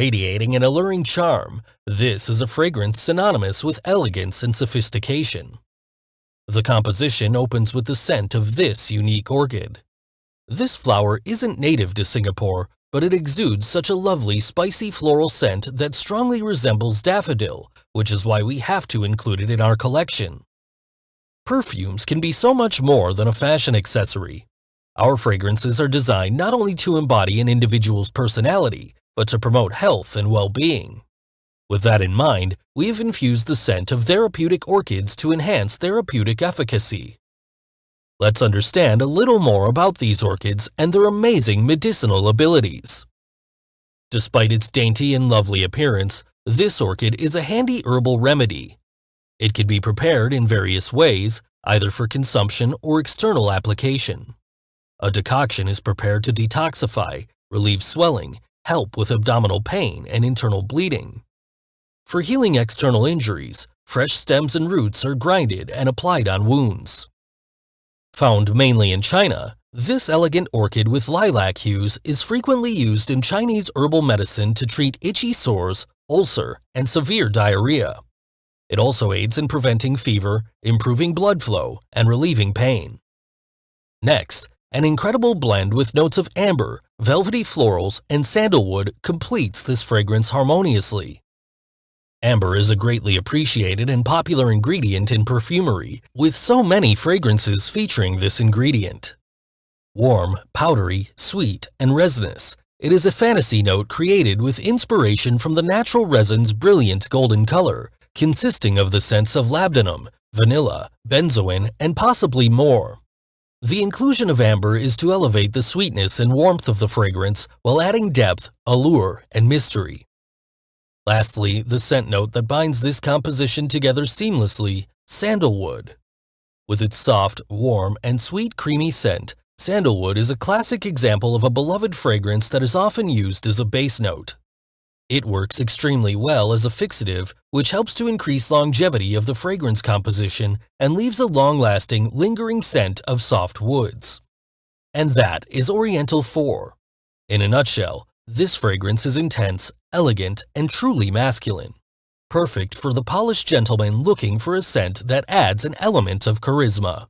Radiating an alluring charm, this is a fragrance synonymous with elegance and sophistication. The composition opens with the scent of this unique orchid. This flower isn't native to Singapore, but it exudes such a lovely spicy floral scent that strongly resembles daffodil, which is why we have to include it in our collection. Perfumes can be so much more than a fashion accessory. Our fragrances are designed not only to embody an individual's personality, but to promote health and well-being. With that in mind, we have infused the scent of therapeutic orchids to enhance therapeutic efficacy. Let's understand a little more about these orchids and their amazing medicinal abilities. Despite its dainty and lovely appearance, this orchid is a handy herbal remedy. It can be prepared in various ways, either for consumption or external application. A decoction is prepared to detoxify, relieve swelling, help with abdominal pain and internal bleeding. For healing external injuries, fresh stems and roots are grinded and applied on wounds. Found mainly in China, this elegant orchid with lilac hues is frequently used in Chinese herbal medicine to treat itchy sores, ulcer, and severe diarrhea. It also aids in preventing fever, improving blood flow, and relieving pain. Next, an incredible blend with notes of amber, velvety florals, and sandalwood completes this fragrance harmoniously. Amber is a greatly appreciated and popular ingredient in perfumery, with so many fragrances featuring this ingredient. Warm, powdery, sweet, and resinous, it is a fantasy note created with inspiration from the natural resin's brilliant golden color, consisting of the scents of labdanum, vanilla, benzoin, and possibly more. The inclusion of amber is to elevate the sweetness and warmth of the fragrance while adding depth, allure, and mystery. Lastly, the scent note that binds this composition together seamlessly, sandalwood. With its soft, warm, and sweet creamy scent, sandalwood is a classic example of a beloved fragrance that is often used as a base note. It works extremely well as a fixative, which helps to increase longevity of the fragrance composition and leaves a long-lasting, lingering scent of soft woods. And that is Oriental 4. In a nutshell, this fragrance is intense, elegant, and truly masculine. Perfect for the polished gentleman looking for a scent that adds an element of charisma.